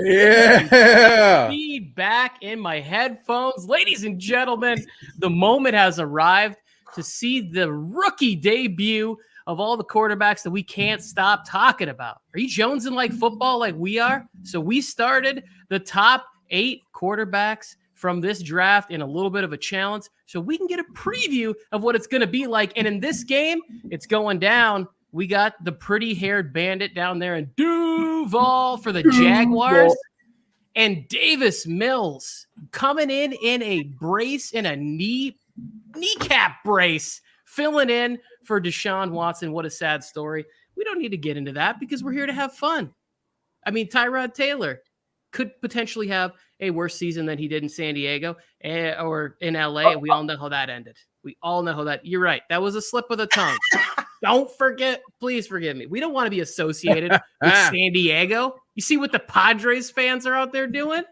Yeah. Feedback in my headphones. Ladies and gentlemen, the moment has arrived to see the rookie debut of all the quarterbacks that we can't stop talking about. Are you jonesing like football like we are? So we started the top 8 quarterbacks from this draft in a little bit of a challenge so we can get a preview of what it's going to be like. And in this game, it's going down. We got the pretty-haired bandit down there in Duval for the Jaguars. And Davis Mills coming in a brace, in a kneecap brace, filling in for Deshaun Watson. What a sad story. We don't need to get into that because we're here to have fun. I mean, Tyrod Taylor could potentially have a worse season than he did in San Diego or in LA. And we all know how that ended. We all know how that. You're right. That was a slip of the tongue. Don't forget. Please forgive me. We don't want to be associated with San Diego. You see what the Padres fans are out there doing?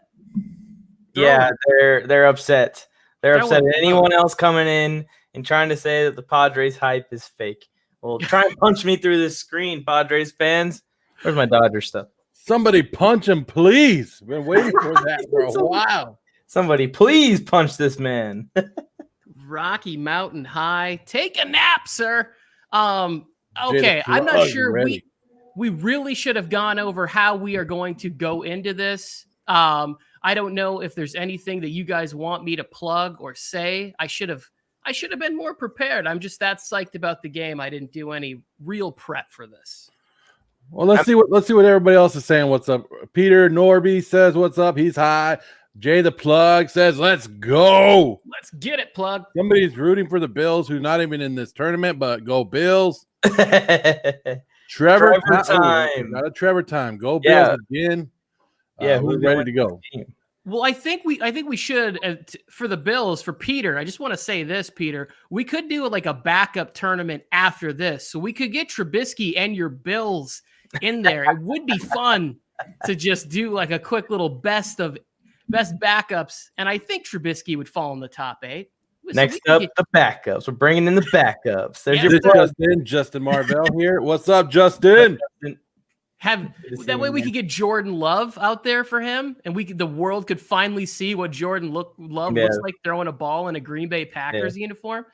Yeah, they're upset. They're upset at anyone else coming in and trying to say that the Padres hype is fake. Well, try and punch me through this screen, Padres fans. Where's my Dodger stuff? Somebody punch him, please. Been waiting for that for a while. Somebody please punch this man. Rocky Mountain High. Take a nap, sir. Okay, I'm not sure. We really should have gone over how we are going to go into this. I don't know if there's anything that you guys want me to plug or say. I should have been more prepared. I'm just that psyched about the game. I didn't do any real prep for this. Well, let's see what everybody else is saying. What's up? Peter Norby says what's up. He's high. Jay the Plug says, let's go. Let's get it, Plug. Somebody's rooting for the Bills who's not even in this tournament, but go Bills. Trevor time. Got a Trevor time. Go Bills again. Yeah, we're ready to go. Well, I think we should for the Bills, for Peter. I just want to say this, Peter. We could do like a backup tournament after this, so we could get Trubisky and your Bills in there. It would be fun to just do like a quick little best backups, and I think Trubisky would fall in the top 8. Next up, the backups. We're bringing in the backups. There's your Justin Marvell here. What's up, Justin? That way we could get Jordan Love out there for him, and the world could finally see what Jordan Love looks like throwing a ball in a Green Bay Packers uniform.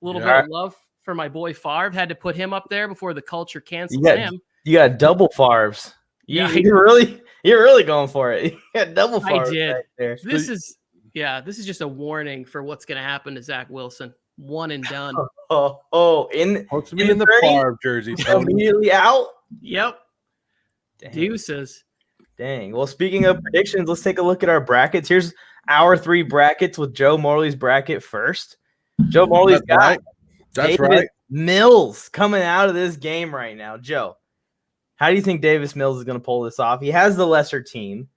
A little bit of love for my boy Favre. Had to put him up there before the culture cancels him. You got double Favres. You're really going for it. You got double Favre. I did. Right there. This is just a warning for what's going to happen to Zach Wilson. One and done. In the Favre jersey. Immediately out. Yep. Deuces. Dang. Well, speaking of predictions, let's take a look at our brackets. Here's our 3 brackets with Joe Morley's bracket first. Joe Morley's got Davis Mills coming out of this game right now. Joe, how do you think Davis Mills is going to pull this off? He has the lesser team.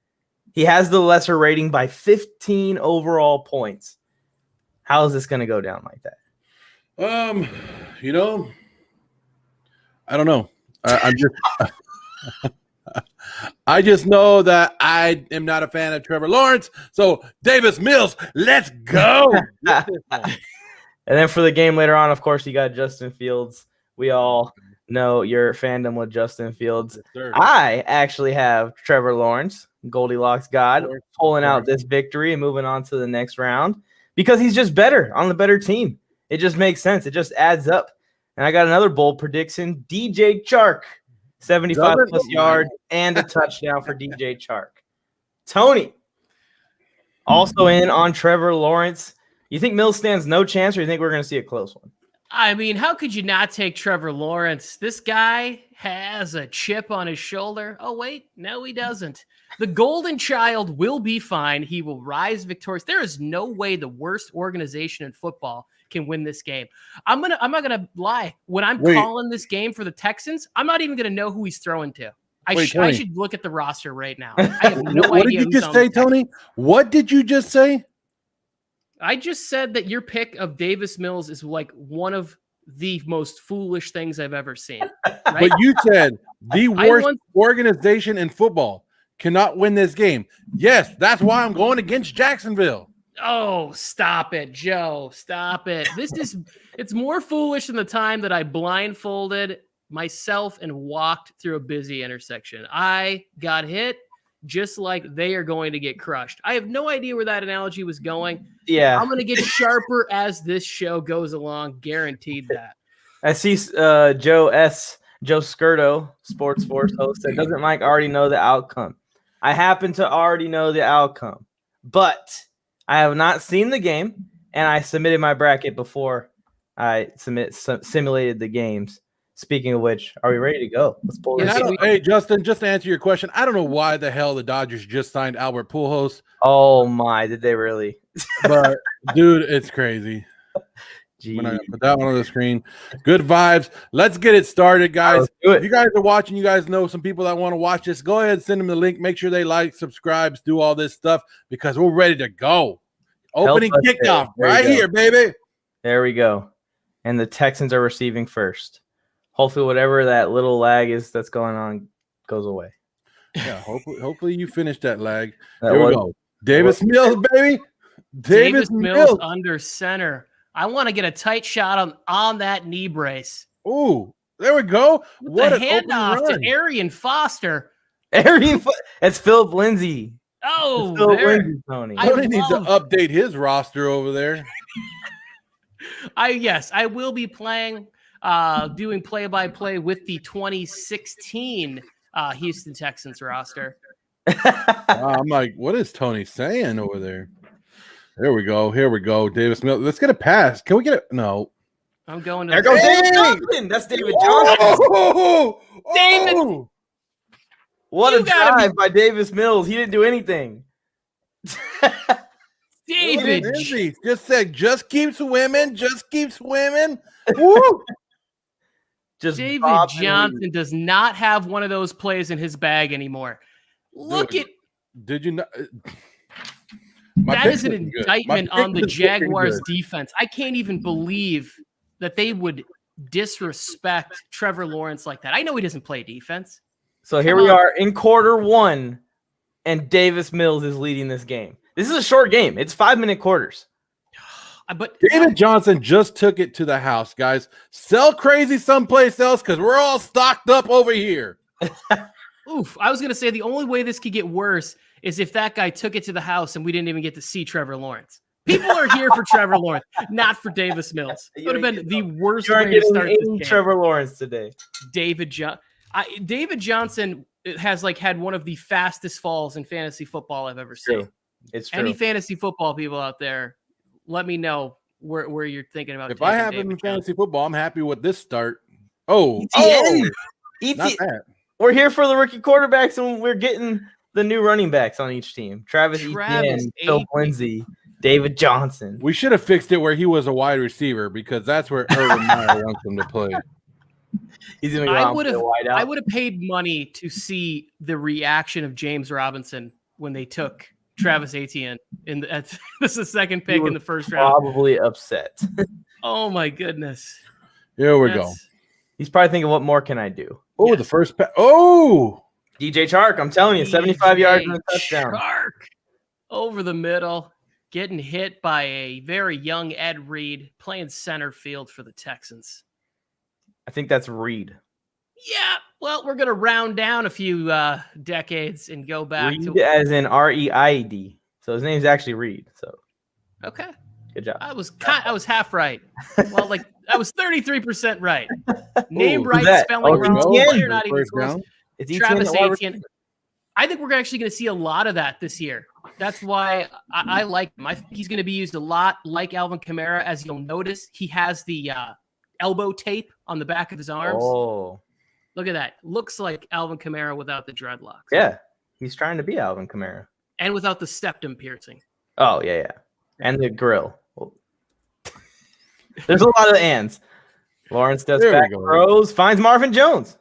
He has the lesser rating by 15 overall points. How is this going to go down like that? I don't know. I just know that I am not a fan of Trevor Lawrence. So Davis Mills, let's go. And then for the game later on, of course, you got Justin Fields. We all know your fandom with Justin Fields. Yes, I actually have Trevor Lawrence, Goldilocks God, pulling out this victory and moving on to the next round because he's just better on the better team. It just makes sense. It just adds up. And I got another bold prediction. DJ Chark, 75-plus yards and a touchdown for DJ Chark. Tony, also in on Trevor Lawrence. You think Mills stands no chance, or you think we're going to see a close one? I mean, how could you not take Trevor Lawrence? This guy has a chip on his shoulder. Oh, wait. No, he doesn't. The golden child will be fine. He will rise victorious. There is no way the worst organization in football can win this game. I'm not gonna lie. When I'm calling this game for the Texans, I'm not even gonna know who he's throwing to. I should look at the roster right now. I have no idea. What did you just say, Tony? What did you just say? I just said that your pick of Davis Mills is like one of the most foolish things I've ever seen. Right? But you said the worst organization in football cannot win this game. Yes, that's why I'm going against Jacksonville. Oh, stop it, Joe. Stop it. It's more foolish than the time that I blindfolded myself and walked through a busy intersection. I got hit. just like they are going to get crushed. I have no idea where that analogy was going. Yeah. I'm going to get sharper as this show goes along. Guaranteed that. I see Joe Skirto, Sports Force host, said, doesn't Mike already know the outcome? I happen to already know the outcome, but I have not seen the game, and I submitted my bracket before I simulated the games. Speaking of which, are we ready to go? Let's pull this. Hey, Justin, just to answer your question, I don't know why the hell the Dodgers just signed Albert Pujols. Oh, my. Did they really? But, dude, it's crazy. I'm gonna put that one on the screen. Good vibes. Let's get it started, guys. If you guys are watching, you guys know some people that want to watch this. Go ahead and send them the link. Make sure they like, subscribe, do all this stuff because we're ready to go. Opening kickoff right here, baby. There we go. And the Texans are receiving first. Hopefully, whatever that little lag is that's going on goes away. Yeah, hopefully you finish that lag. Here we go. Davis Mills, baby. Davis Mills under center. I want to get a tight shot on that knee brace. Ooh, there we go. What a handoff to Arian Foster. It's Philip Lindsay. Oh, Tony. Tony needs to update his roster over there. I will be playing, doing play-by-play with the 2016 Houston Texans roster. I'm like, what is Tony saying over there? There we go. Here we go. Davis Mills. Let's get a pass. Can we get it? No. I'm going to. There goes David Johnson. That's David Johnson. David. What a drive by Davis Mills. He didn't do anything. David just said, just keep swimming. Just keep swimming. Woo. David Johnson does not have one of those plays in his bag anymore. Look at. Did you not? That is an indictment on the Jaguars defense. I can't even believe that they would disrespect Trevor Lawrence like that. I know he doesn't play defense. So here we are in quarter one, and Davis Mills is leading this game. This is a short game. It's 5-minute quarters. But David Johnson just took it to the house, guys. Sell crazy someplace else because we're all stocked up over here. Oof. I was going to say the only way this could get worse is if that guy took it to the house and we didn't even get to see Trevor Lawrence. People are here for Trevor Lawrence, not for Davis Mills. It would have been the worst way to start this game. Trevor Lawrence today. David Johnson has had one of the fastest falls in fantasy football I've ever seen. It's true. Any fantasy football people out there, let me know where you're thinking about. If I have him in fantasy football, I'm happy with this start. Not that. We're here for the rookie quarterbacks, and we're getting the new running backs on each team. Travis Etienne, Phil Lindsay, David Johnson. We should have fixed it where he was a wide receiver because that's where Urban Meyer wants him to play. He's going to go out and play wide out. I would have paid money to see the reaction of James Robinson when they took Travis Etienne. This is the second pick in the first round. Probably upset. Oh, my goodness. Here we go. He's probably thinking, what more can I do? Oh, the first pass. Oh! DJ Chark, I'm telling you, 75 yards and a touchdown. Chark over the middle, getting hit by a very young Ed Reed playing center field for the Texans. I think that's Reed. Yeah, well, we're going to round down a few decades and go back Reed to as in R-E-I-D. So his name's actually Reed. So okay, good job. I was half right. Well, I was 33% right. Name right, spelling wrong. Player not even close. It's Travis Etienne. I think we're actually going to see a lot of that this year. That's why I like him. I think he's going to be used a lot like Alvin Kamara. As you'll notice, he has the elbow tape on the back of his arms. Oh, look at that. Looks like Alvin Kamara without the dreadlocks. Yeah, he's trying to be Alvin Kamara. And without the septum piercing. Oh, yeah. And the grill. There's a lot of ands. Lawrence does back throws, finds Marvin Jones.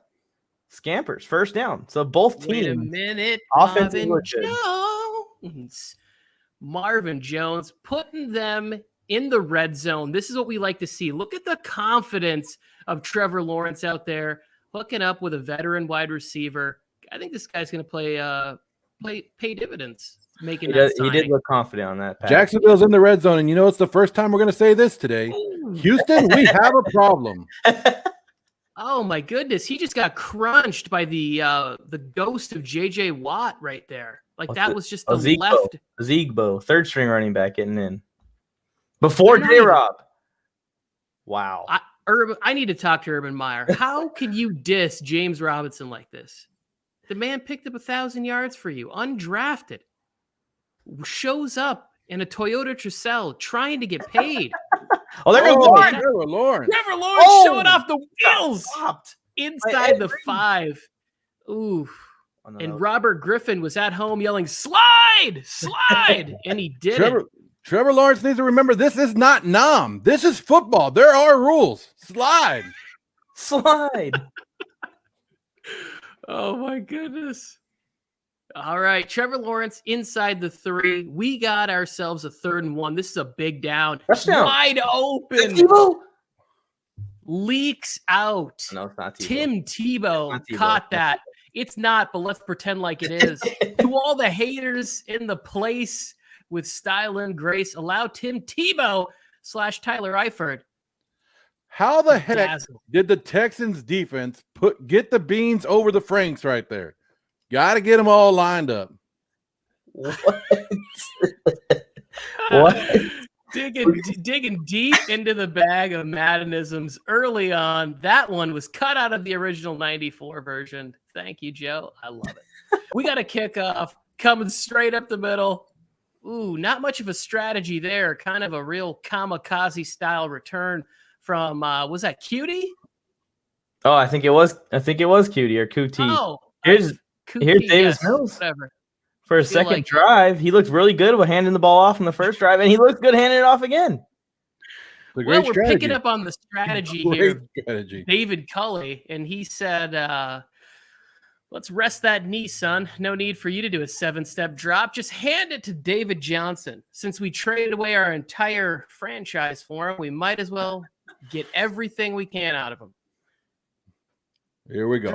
Scampers, first down. So both teams. Wait a minute. Offensive Marvin Jones putting them in the red zone. This is what we like to see. Look at the confidence of Trevor Lawrence out there, hooking up with a veteran wide receiver. I think this guy's going to pay dividends. He did look confident on that pass. Jacksonville's in the red zone, and it's the first time we're going to say this today. Houston, we have a problem. Oh my goodness, he just got crunched by the ghost of J.J. Watt right there. Like that was just the left. Zegbo, third string running back getting in before J-Rob. Wow. I need to talk to Urban Meyer. How can you diss James Robinson like this? The man picked up 1,000 yards for you, undrafted, shows up in a Toyota Tercel trying to get paid. There goes Lawrence. Trevor Lawrence. Trevor Lawrence showing off the wheels inside the 5. Ooh. And Robert Griffin was at home yelling, "Slide, slide," and he did it. Trevor Lawrence needs to remember this is not Nam. This is football. There are rules. Slide. Oh my goodness. All right, Trevor Lawrence inside the 3. We got ourselves a 3rd and 1. This is a big down. Touchdown. Wide open. Leaks out. No, it's not Tebow. Tim Tebow caught that. It's not, but let's pretend like it is. To all the haters in the place with style and grace, allow Tim Tebow / Tyler Eifert. How the heck did the Texans defense get the beans over the Franks right there? Got to get them all lined up. What? Digging deep into the bag of Maddenisms early on. That one was cut out of the original 94 version. Thank you, Joe. I love it. We got a kickoff coming straight up the middle. Ooh, not much of a strategy there. Kind of a real kamikaze style return from was that Cutie? Oh, I think it was Cutie or Cootie. Oh, here's Davis Mills. Whatever. For a second drive, he looked really good with handing the ball off in the first drive, and he looked good handing it off again. Well, we're picking up on the strategy here. David Culley, and he said, let's rest that knee, son. No need for you to do a 7-step drop. Just hand it to David Johnson. Since we traded away our entire franchise for him, we might as well get everything we can out of him. Here we go.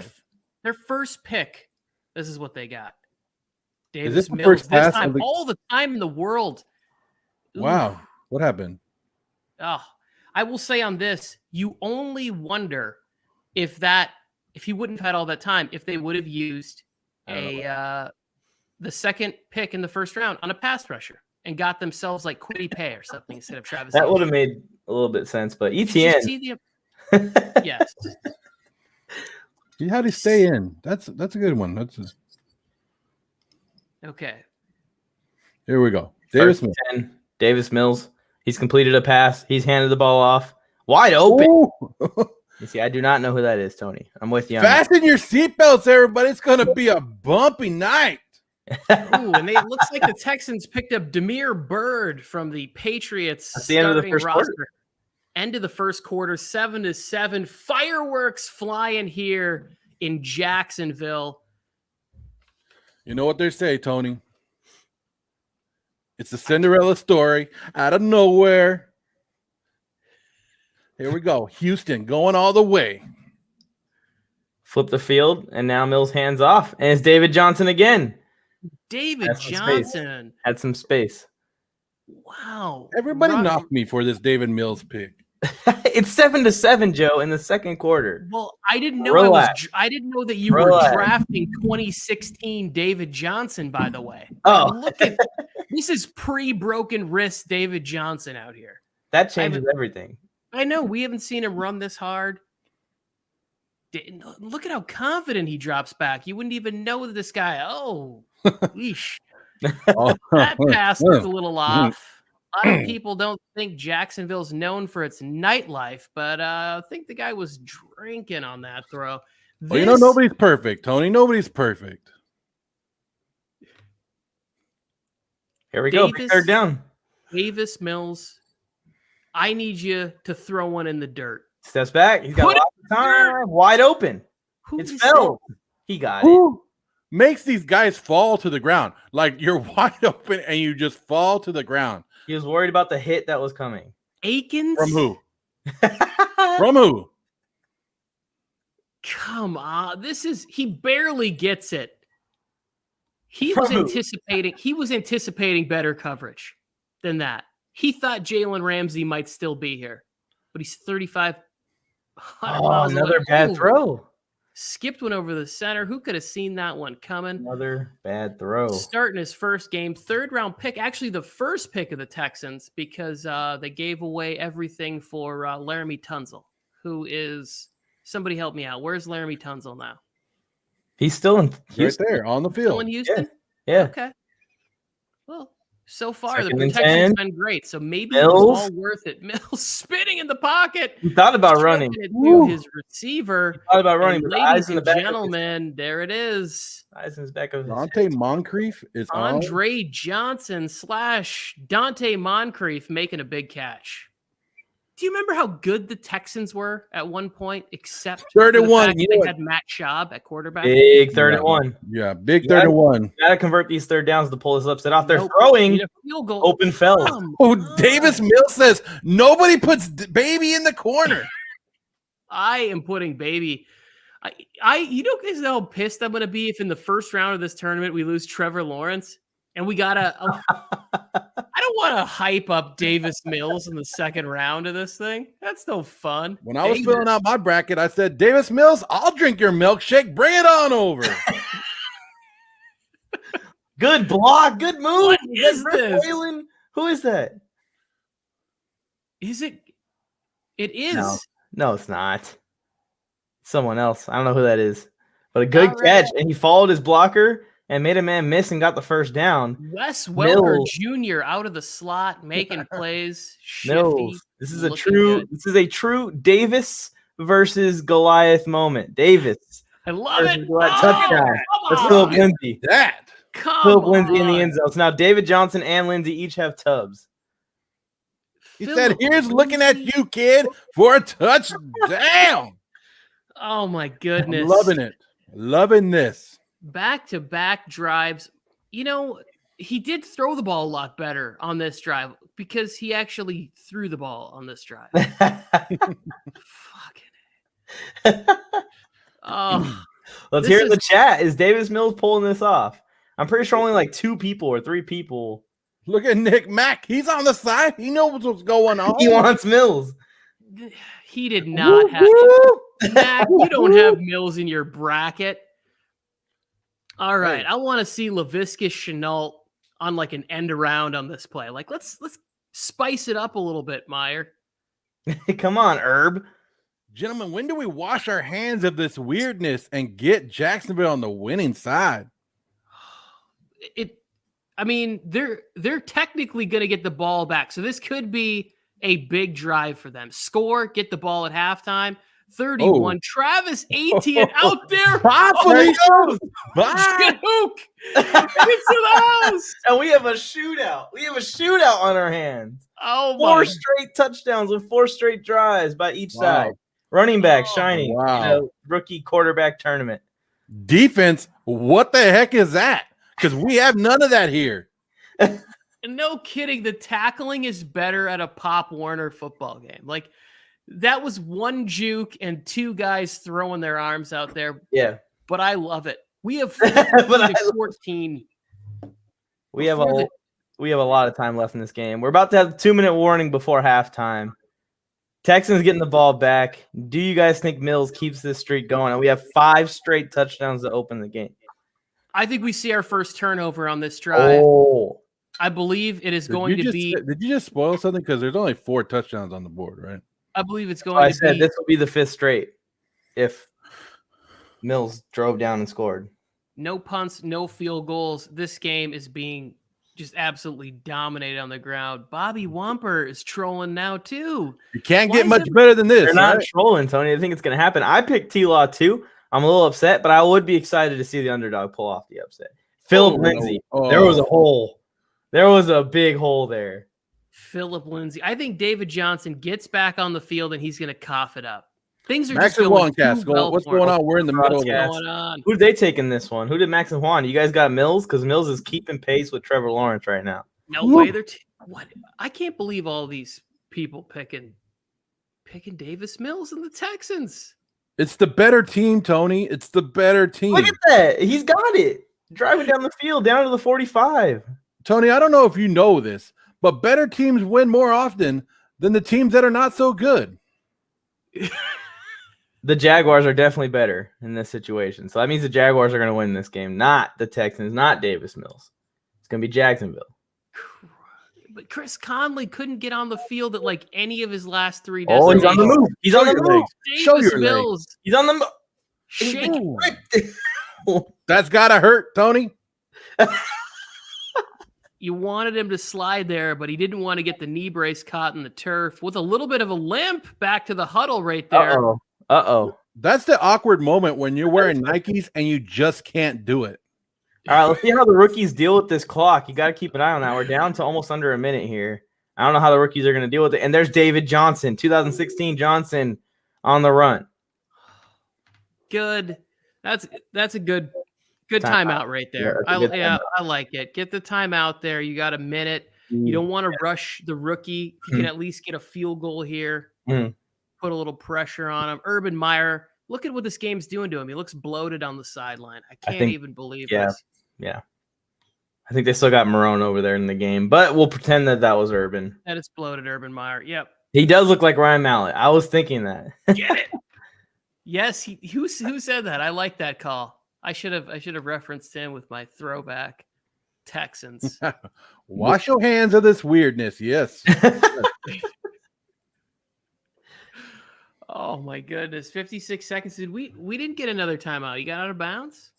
Their first pick, this is what they got. Davis Mills, this time, all the time in the world. Ooh. Wow. What happened? Oh, I will say on this, you only wonder if he wouldn't have had all that time, if they would have used the second pick in the first round on a pass rusher and got themselves like Quiddy Pay or something instead of Travis. That would have made a little bit of sense, but ETN. Yes. How'd he stay in? That's a good one. Okay. Here we go. Davis Mills. He's completed a pass. He's handed the ball off. Wide open. You see, I do not know who that is, Tony. I'm with you. Fasten your seatbelts, everybody. It's going to be a bumpy night. Ooh, and it looks like the Texans picked up Damiere Byrd from the Patriots at the end of the first quarter. End of the first quarter, 7-7. Fireworks flying here in Jacksonville. You know what they say, Tony? It's a Cinderella story out of nowhere. Here we go. Houston going all the way. Flip the field, and now Mills hands off. And it's David Johnson again. David Johnson. Had some space. Wow. Everybody knocked me for this David Mills pick. It's 7-7, Joe, in the second quarter. Well, I didn't know I didn't know that you were drafting 2016 David Johnson, by the way. Oh, look at this is pre-broken wrist David Johnson out here. That changes everything. I know. We haven't seen him run this hard. Look at how confident he drops back. You wouldn't even know this guy. Oh, yeesh. That pass was a little off. A lot of people don't think Jacksonville's known for its nightlife, but I think the guy was drinking on that throw. Well, nobody's perfect, Tony. Nobody's perfect. Here we go. Third down. Davis Mills, I need you to throw one in the dirt. Steps back. He's got lots of time. Wide open. It's fell. He got it. Makes these guys fall to the ground. Like you're wide open and you just fall to the ground. He was worried about the hit that was coming. Akins? From who? From who? Come on. He barely gets it. He was anticipating better coverage than that. He thought Jalen Ramsey might still be here, but he's 35 Another bad throw. Skipped one over the center. Who could have seen that one coming? Another bad throw. Starting his first game, 3rd round pick. Actually, the first pick of the Texans because they gave away everything for Laramie Tunzel, who is somebody help me out. Where's Laramie Tunzel now? He's still in Houston. Right there on the field. Still in Houston? Yeah. Okay. Well, so far Second the and protection's 10. been great. So maybe Mills. it was all worth it. Mills spinning in the pocket. He thought about running. It to his receiver. He thought about running, And but the eyes ladies in the and back. gentlemen, there it is. Eyes in his back of his Dante Moncrief is Andre Johnson / Dante Moncrief making a big catch. Do you remember how good the Texans were at one point, except 31? They had Matt Schaub at quarterback. Big 3rd and 1. Yeah, big 3rd and 1. Got to convert these 3rd downs to pull this upset off. They're throwing field goal. open fell. Davis Mills says nobody puts baby in the corner. I am putting baby. You know how pissed I'm going to be if in the first round of this tournament we lose Trevor Lawrence and we gotta. I don't want to hype up Davis Mills in the 2nd round of this thing. That's no fun. When I was filling out my bracket, I said, Davis Mills, I'll drink your milkshake. Bring it on over. Good block. Good move. What is this? Whalen? Who is that? Is it? It is. No, it's not. Someone else. I don't know who that is. But a good catch. And he followed his blocker and made a man miss and got the 1st down. Wes Welker Jr. out of the slot, making plays. Shifty, this is a true Davis versus Goliath moment. Davis. I love it. Touchdown. That's Philip Lindsay. Philip Lindsay in the end zone. So now David Johnson and Lindsay each have tubs. He said, here's looking at you, kid, for a touchdown. Oh, my goodness. I'm loving it. Loving this. Back-to-back drives. You know, he did throw the ball a lot better on this drive because he actually threw the ball on this drive. Fucking oh, let's hear it in the chat. Is Davis Mills pulling this off? I'm pretty sure only like 2 people or 3 people. Look at Nick Mack. He's on the side. He knows what's going on. He wants Mills. He did not have Mac, you don't have Mills in your bracket. All right. Hey. I want to see Laviska Shenault on like an end around on this play. Like let's spice it up a little bit, Meyer. Come on, Herb. Gentlemen, when do we wash our hands of this weirdness and get Jacksonville on the winning side? I mean, they're technically going to get the ball back. So this could be a big drive for them. Score, get the ball at halftime. 31. Travis Etienne out there. He goes. Juke into the house. And we have a shootout. We have a shootout on our hands. Oh, 4 straight touchdowns with 4 straight drives by each side. Running back shining. Wow. Rookie quarterback tournament. Defense, what the heck is that? Because we have none of that here. No kidding. The tackling is better at a Pop Warner football game. Like, that was 1 juke and 2 guys throwing their arms out there. Yeah. But I love it. We have 14. We have a lot of time left in this game. We're about to have a 2-minute warning before halftime. Texans getting the ball back. Do you guys think Mills keeps this streak going? And we have 5 straight touchdowns to open the game. I think we see our first turnover on this drive. Oh. I believe it is going to be. Did you just spoil something? Because there's only 4 touchdowns on the board, right? I believe it's going to be. I said this will be the 5th straight if Mills drove down and scored. No punts, no field goals. This game is being just absolutely dominated on the ground. Bobby Wamper is trolling now, too. You can't get much better than this. They're not trolling, Tony. I think it's going to happen. I picked T-Law, too. I'm a little upset, but I would be excited to see the underdog pull off the upset. Philip Lindsay. There was a hole. There was a big hole there. Philip Lindsay. I think David Johnson gets back on the field and he's going to cough it up. Things are Max just going What's going on? We're in the middle of it. Who did they take in this one? Who did Max and Juan? You guys got Mills? Because Mills is keeping pace with Trevor Lawrence right now. No way. What? I can't believe all these people picking Davis Mills and the Texans. It's the better team, Tony. It's the better team. Look at that. He's got it. Driving down the field, down to the 45. Tony, I don't know if you know this, but better teams win more often than the teams that are not so good. The Jaguars are definitely better in this situation. So that means the Jaguars are going to win this game, not the Texans, not Davis Mills. It's going to be Jacksonville. But Chris Conley couldn't get on the field at like any of his last 3 Oh, destinations. he's on the move. He's on the move. Show Davis your Mills. legs. He's on the move. Shake. That's got to hurt, Tony. You wanted him to slide there, but he didn't want to get the knee brace caught in the turf with a little bit of a limp back to the huddle right there. Uh-oh. That's the awkward moment when you're wearing Nikes and you just can't do it. All right, let's see how the rookies deal with this clock. You got to keep an eye on that. We're down to almost under a minute here. I don't know how the rookies are going to deal with it. And there's David Johnson, 2016 Johnson on the run. Good. That's a good timeout right there. I like it. Get the timeout there. You got a minute. You don't want to rush the rookie. You can at least get a field goal here. Put a little pressure on him. Urban Meyer, look at what this game's doing to him. He looks bloated on the sideline. I can't even believe this. Yeah. I think they still got Marone over there in the game, but we'll pretend that was Urban. That it's bloated Urban Meyer. Yep. He does look like Ryan Mallett. I was thinking that. Get it. Yes. Who said that? I like that call. I should have referenced him with my throwback Texans. Wash your hands of this weirdness. Yes. Oh my goodness. 56 seconds. We didn't get another timeout. You got out of bounds?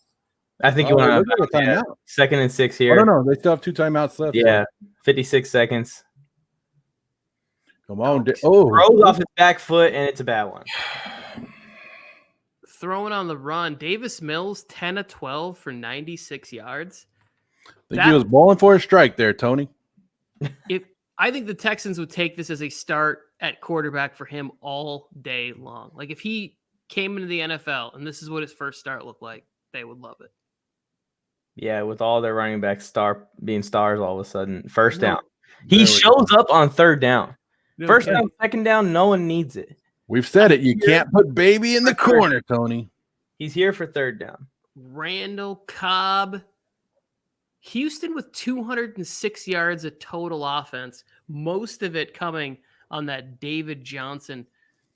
I think you went out of timeout. 2nd and 6 here. Oh, no. They still have 2 timeouts left. Yeah. 56 seconds. Come on. Throws off his back foot, and it's a bad one. Throwing on the run. Davis Mills, 10 of 12 for 96 yards. I think he was bowling for a strike there, Tony. I think the Texans would take this as a start at quarterback for him all day long. Like if he came into the NFL and this is what his first start looked like, they would love it. Yeah, with all their running backs being stars all of a sudden. First down. He shows up on 3rd down. First down, 2nd down, no one needs it. We've said it. You can't put baby in the corner, Tony. He's here for 3rd down. Randall Cobb. Houston with 206 yards of total offense, most of it coming on that David Johnson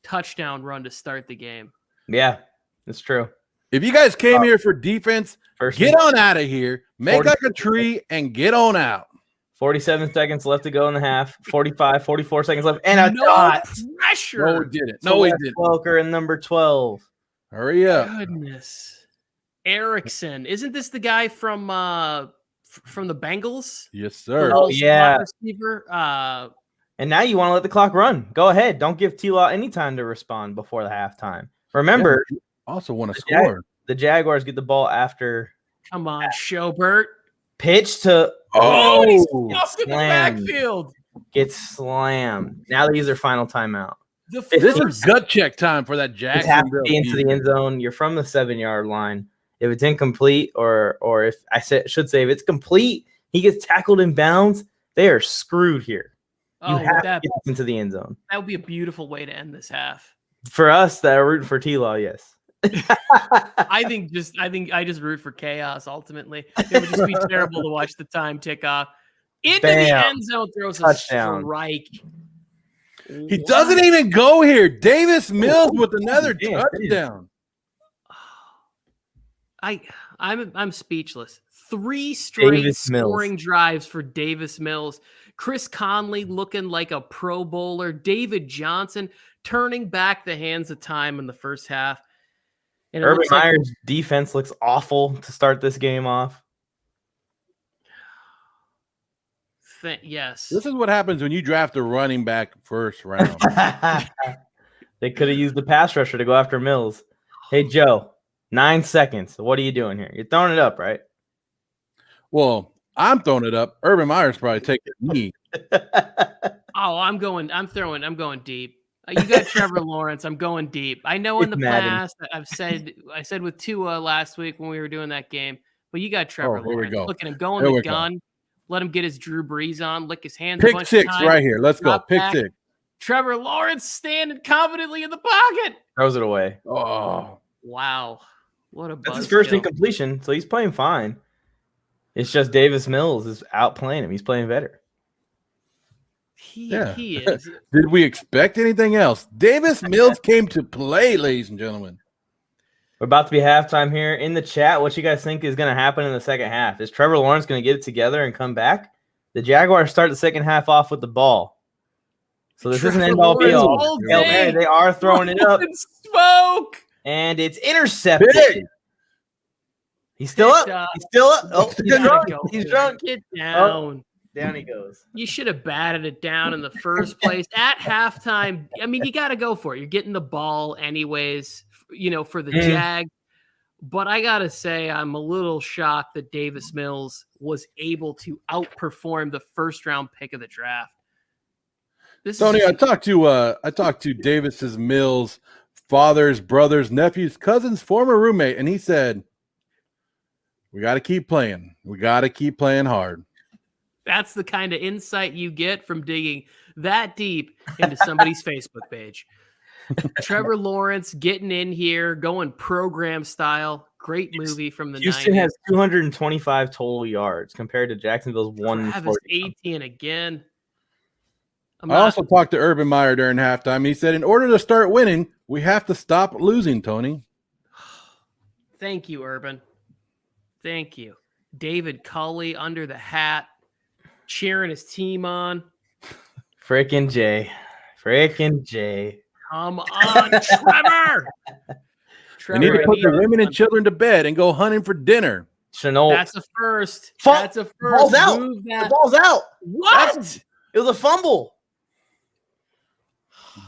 touchdown run to start the game. Yeah, that's true. If you guys came here for defense, get on out of here, make like a tree, and get on out. 47 seconds left to go in the half. 45, 44 seconds left. And a dot. Pressure. No, he didn't. No, he didn't. Welker and number 12. Hurry up. Goodness. Erickson. Isn't this the guy from the Bengals? Yes, sir. Oh, yeah. Receiver. And now you want to let the clock run. Go ahead. Don't give T-Law any time to respond before the halftime. Remember, also want to score. The Jaguars get the ball after. Come on, Schobert. Pitch to. He's stuffed in the backfield. Gets slammed. Now they use their final timeout. This is gut check time for that Jacksonville. Into the end zone. You're from the 7-yard line. If it's incomplete, or if should say if it's complete, he gets tackled in bounds. They are screwed here. You have to get into the end zone. That would be a beautiful way to end this half. For us that are rooting for T-Law, yes. I just root for chaos. Ultimately, it would just be terrible to watch the time tick off. Into the end zone, throws a strike. He doesn't even go here. Davis Mills with another touchdown. I'm speechless. 3 straight scoring drives for Davis Mills. Chris Conley looking like a Pro Bowler. David Johnson turning back the hands of time in the first half. And Urban Meyer's defense looks awful to start this game off. Yes. This is what happens when you draft a running back first round. They could have used the pass rusher to go after Mills. Hey, Joe, 9 seconds. What are you doing here? You're throwing it up, right? Well, I'm throwing it up. Urban Meyer's probably taking me. I'm going deep. You got Trevor Lawrence. I'm going deep. I know in the past I said with Tua last week when we were doing that game, but you got Trevor Lawrence. Look at him going the gun. Let him get his Drew Brees on, lick his hands. Pick 6 right here. Let's go. Pick 6. Trevor Lawrence standing confidently in the pocket. Throws it away. Oh, wow. What a buzz. That's his first incompletion, so he's playing fine. It's just Davis Mills is outplaying him. He's playing better. He is. Did we expect anything else? Davis Mills came to play, ladies and gentlemen. We're about to be halftime here. In the chat, what you guys think is going to happen in the second half? Is Trevor Lawrence going to get it together and come back? The Jaguars start the second half off with the ball. So this isn't end all be all. They are throwing it up. Smoke. And it's intercepted. He's still up. He's still up. Oh, he's drunk. He's drunk. Get down. Oh, down he goes. You should have batted it down in the first place at halftime. I mean, you got to go for it. You're getting the ball anyways, for the Jag. But I got to say, I'm a little shocked that Davis Mills was able to outperform the first-round pick of the draft. Tony, I talked to Davis's Mills' father's, brother's, nephew's, cousin's former roommate, and he said, we got to keep playing. We got to keep playing hard. That's the kind of insight you get from digging that deep into somebody's Facebook page. Trevor Lawrence getting in here, going program style. Great movie from the 90s. Houston has 225 total yards compared to Jacksonville's 140. Etienne again. I also talked to Urban Meyer during halftime. He said, in order to start winning, we have to stop losing, Tony. Thank you, Urban. Thank you. David Culley under the hat, cheering his team on. Frickin' Jay. Come on, Trevor. They need to put their women and children to bed and go hunting for dinner. Chenault. That's a first. That's a first. Ball's out. The ball's out. What? It was a fumble.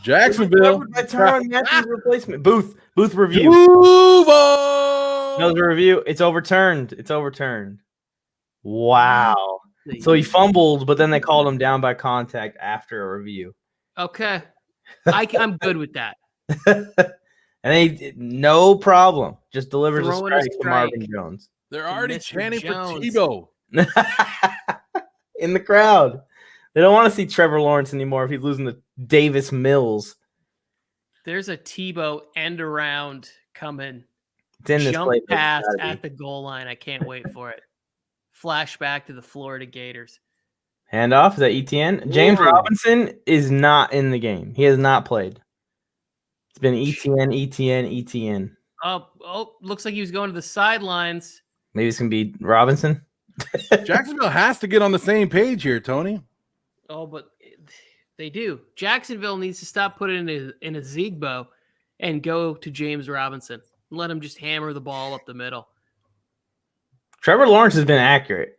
Jacksonville. Replacement. Booth review. No review. It's overturned. Wow. So he fumbled, but then they called him down by contact after a review. Okay. I'm good with that. And they no problem. Just delivers a strike to Marvin Jones. They're already chanting for Tebow. In the crowd. They don't want to see Trevor Lawrence anymore if he's losing to Davis Mills. There's a Tebow end around coming. Jump pass at the goal line. I can't wait for it. Flashback to the Florida Gators. Handoff. Is that Etienne? James Robinson is not in the game. He has not played. It's been Etienne. Oh, looks like he was going to the sidelines. Maybe it's going to be Robinson. Jacksonville has to get on the same page here, Tony. Oh, but they do. Jacksonville needs to stop putting it in a Zigbo and go to James Robinson. Let him just hammer the ball up the middle. Trevor Lawrence has been accurate.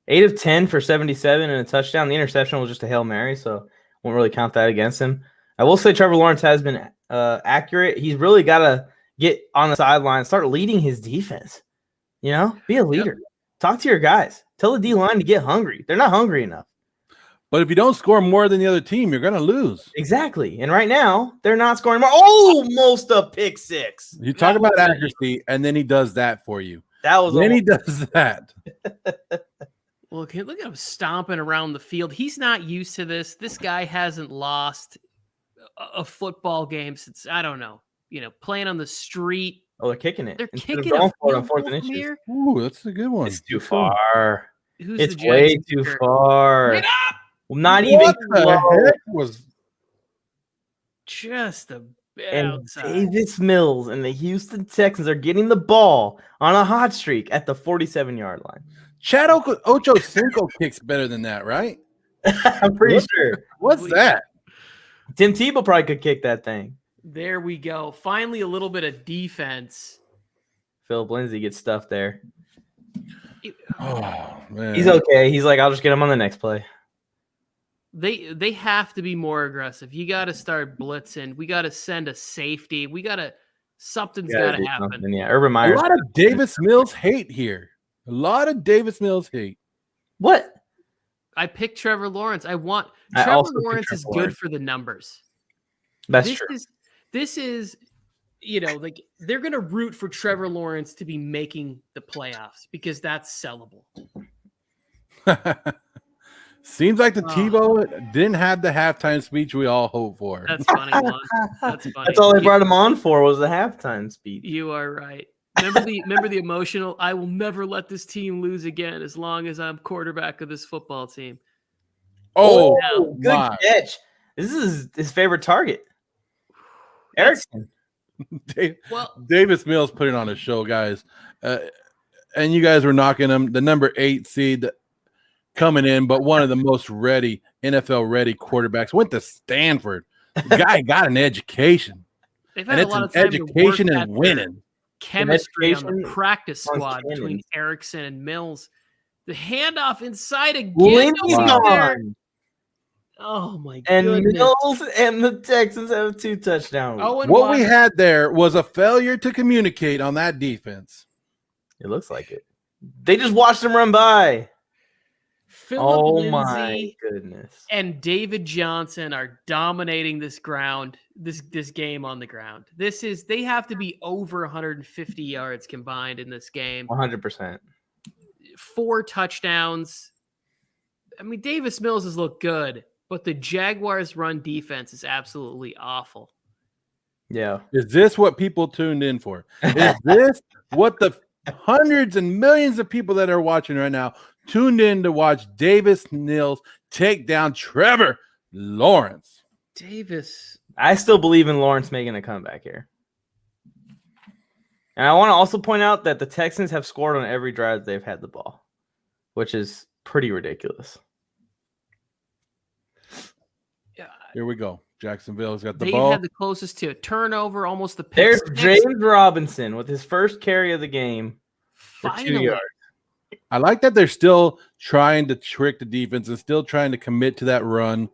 8 of 10 for 77 and a touchdown. The interception was just a Hail Mary, so won't really count that against him. I will say Trevor Lawrence has been accurate. He's really got to get on the sideline, start leading his defense. Be a leader. Yep. Talk to your guys. Tell the D-line to get hungry. They're not hungry enough. But if you don't score more than the other team, you're going to lose. Exactly. And right now, they're not scoring more. Almost a pick six. You talk about accuracy, and then he does that for you. Then he does that. Well, look at him stomping around the field. He's not used to this. This guy hasn't lost a football game since, I don't know, playing on the street. Oh, they're kicking it. They're kicking it on fourth and inches. Ooh, that's a good one. It's too far. It's way too far. Get up! Not even heck was just a bit and outside. Davis Mills and the Houston Texans are getting the ball on a hot streak at the 47-yard line. Chad Ochocinco kicks better than that, right? I'm pretty sure. What's that? Tim Tebow probably could kick that thing. There we go. Finally, a little bit of defense. Philip Lindsay gets stuffed there. Oh, man. He's okay. He's like, I'll just get him on the next play. They have to be more aggressive. You got to start blitzing. We got to send a safety. Something's got to happen. Yeah, Urban Meyer. A lot of Davis Mills hate here. A lot of Davis Mills hate. What? I picked Trevor Lawrence. Trevor Lawrence is good for the numbers. That's true. This is, they're going to root for Trevor Lawrence to be making the playoffs because that's sellable. Seems like the Tebow didn't have the halftime speech we all hope for. That's funny, Juan. That's funny. That's all they brought him on for was the halftime speech. You are right. Remember the emotional, I will never let this team lose again as long as I'm quarterback of this football team. Oh, good catch. This is his favorite target. Erickson. Davis Mills put it on a show, guys. And you guys were knocking him. The number 8 seed coming in, but one of the most ready, NFL-ready quarterbacks. Went to Stanford. The guy got an education. They've had a lot of time education and winning. Chemistry on the practice squad between Erickson and Mills. The handoff inside again. Oh my goodness. And Mills and the Texans have 2 touchdowns. What we had there was a failure to communicate on that defense. It looks like it. They just watched him run by. Phillip Lindsay my goodness. And David Johnson are dominating this game on the ground. They have to be over 150 yards combined in this game. 100%. 4 touchdowns. I mean, Davis Mills has looked good, but the Jaguars' run defense is absolutely awful. Yeah. Is this what people tuned in for? Is this what the hundreds and millions of people that are watching right now tuned in to watch Davis Mills take down Trevor Lawrence? I still believe in Lawrence making a comeback here. And I want to also point out that the Texans have scored on every drive they've had the ball, which is pretty ridiculous. Yeah. Here we go. Jacksonville's got the ball. They had the closest to a turnover, almost the pick. There's James Robinson with his first carry of the game for 2 yards. I like that they're still trying to trick the defense and still trying to commit to that run.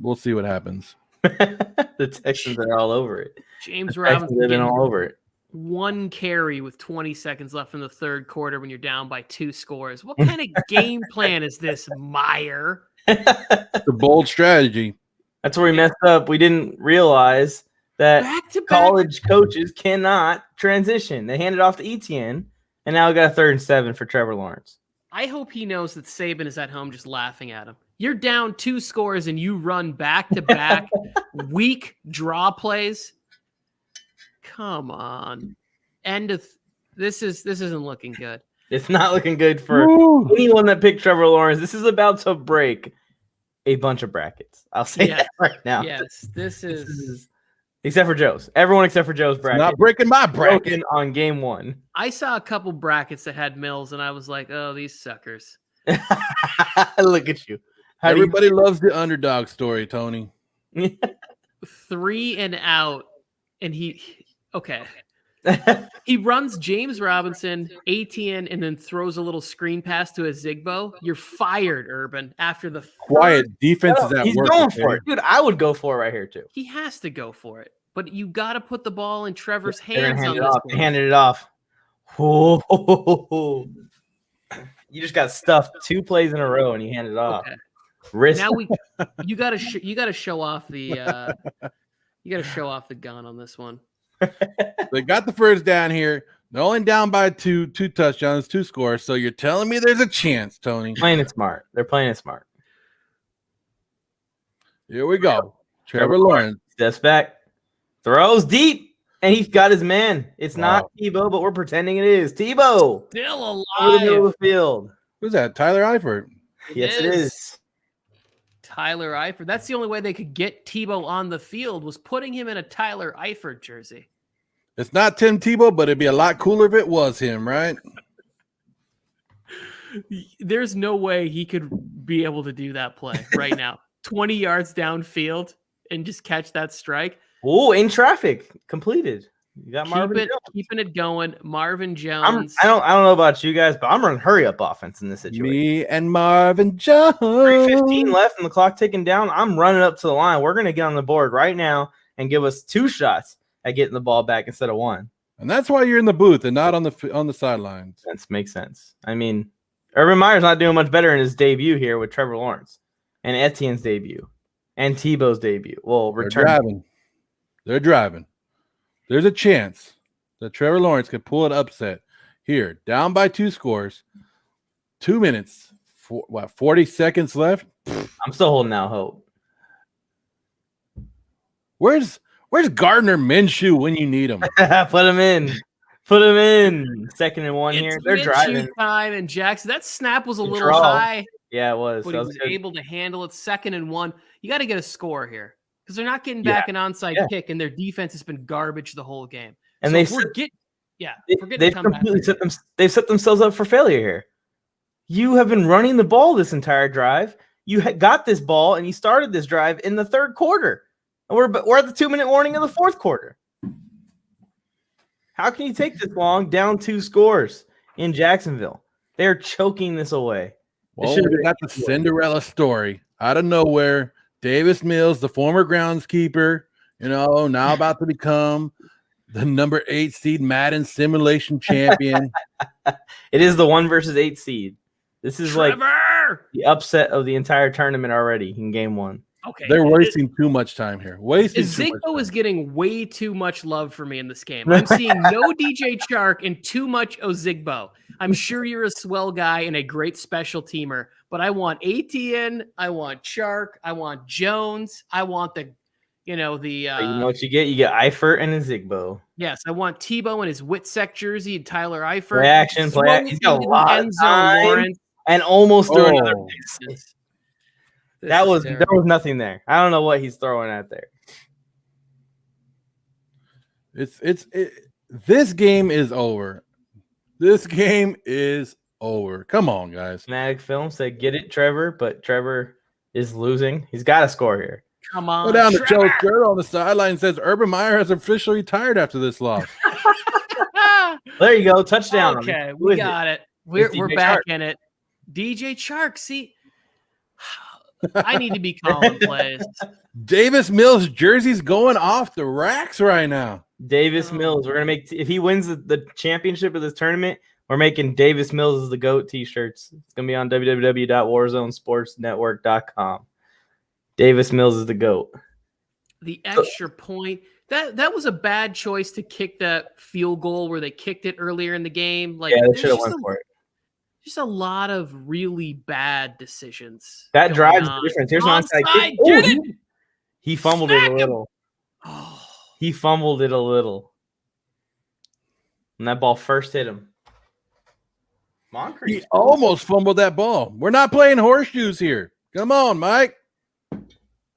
We'll see what happens. The Texans are all over it. James Robinson all over it. 1 carry with 20 seconds left in the third quarter when you're down by 2 scores. What kind of game plan is this, Meyer? It's a bold strategy. That's where we messed up. We didn't realize that college coaches cannot transition. They handed off to Etienne, and now we got a 3rd and 7 for Trevor Lawrence. I hope he knows that Saban is at home just laughing at him. You're down 2 scores and you run back-to-back weak draw plays. Come on. This isn't looking good. It's not looking good for anyone that picked Trevor Lawrence. This is about to break a bunch of brackets. I'll say that right now. Yes, this is except for Joe's. Everyone except for Joe's bracket. Not breaking my bracket on game 1. I saw a couple brackets that had Mills, and I was like, "Oh, these suckers!" Look at you. Everybody loves the underdog story, Tony. 3 and out, and he runs James Robinson, Etienne, and then throws a little screen pass to a Zigbo. You're fired, Urban. After the quiet defense is at he's work. Going for it, dude. I would go for it right here too. He has to go for it, but you got to put the ball in Trevor's hands. They handed it off. Oh, you just got stuffed 2 plays in a row, and you handed it off. Okay. Now you got to show off the gun on this one. They got the first down here. They're only down by 2 touchdowns, 2 scores. So you're telling me there's a chance, Tony. Playing it smart. They're playing it smart. Here we go. Trevor Lawrence steps back, throws deep, and he's got his man. It's not Tebow, but we're pretending it is. Tebow still alive over the middle of the field. Who's that? Tyler Eifert. Yes, it is. Tyler Eifert. That's the only way they could get Tebow on the field, was putting him in a Tyler Eifert jersey. It's not Tim Tebow, but it'd be a lot cooler if it was him, right? There's no way he could be able to do that play right now. 20 yards downfield and just catch that strike. Oh, in traffic, completed. You got Marvin Jones. Keeping it going. Marvin Jones. I don't know about you guys, but I'm running hurry up offense in this situation. Me and Marvin Jones. 3:15 left and the clock ticking down. I'm running up to the line. We're gonna get on the board right now and give us 2 shots at getting the ball back instead of 1. And that's why you're in the booth and not on the sidelines. That makes sense. I mean, Urban Meyer's not doing much better in his debut here with Trevor Lawrence and Etienne's debut and Tebow's debut. Well, return. They're driving. There's a chance that Trevor Lawrence could pull an upset here. Down by 2 scores. 2 minutes. 40 seconds left? I'm still holding out hope. Where's Gardner Minshew when you need him? Put him in. 2nd and 1 here. They're driving. Time and Jackson. That snap was a little high. Yeah, it was. But he was able to handle it. 2nd and 1. You got to get a score here because they're not getting back an onside kick, and their defense has been garbage the whole game. And so they've set themselves up for failure here. You have been running the ball this entire drive. You got this ball, and you started this drive in the 3rd quarter. And we're at the 2-minute warning of the 4th quarter. How can you take this long down 2 scores in Jacksonville? They're choking this away. Well, we got the Cinderella story out of nowhere. Davis Mills, the former groundskeeper, now about to become the number 8 seed Madden simulation champion. It is the 1 versus 8 seed. This is Trevor! like the upset of the entire tournament already in game 1. Okay, they're wasting too much time here. Zigbo is getting way too much love for me in this game. I'm seeing no DJ Chark and too much Ozigbo. I'm sure you're a swell guy and a great special teamer, but I want Etienne, I want Chark, I want Jones, I want you know what you get? You get Eifert and a Zigbo. Yes, I want Tebow in his Whitsec jersey and Tyler Eifert. Play action. He's got a lot of time and almost threw another pick. There was nothing there. I don't know what he's throwing out there. This game is over. This game is over. Come on, guys. Fanatic Film said, "Get it, Trevor," but Trevor is losing. He's got to score here. Come on, go down to Joe Shirt on the sideline and says Urban Meyer has officially retired after this loss. There you go, touchdown. Okay, we got it. We're back in it. DJ Chark, see. I need to be calling plays. Davis Mills jersey's going off the racks right now. Davis Mills. We're gonna make if he wins the championship of this tournament, we're making Davis Mills as the GOAT t-shirts. It's gonna be on www.warzonesportsnetwork.com. Davis Mills is the GOAT. The extra point. That was a bad choice to kick that field goal where they kicked it earlier in the game. Like, yeah, they should have went for it. Just a lot of really bad decisions. That drives the difference. Here's an onside kick. He fumbled it a little. Oh. He fumbled it a little. And that ball first hit him. He almost fumbled that ball. We're not playing horseshoes here. Come on, Mike.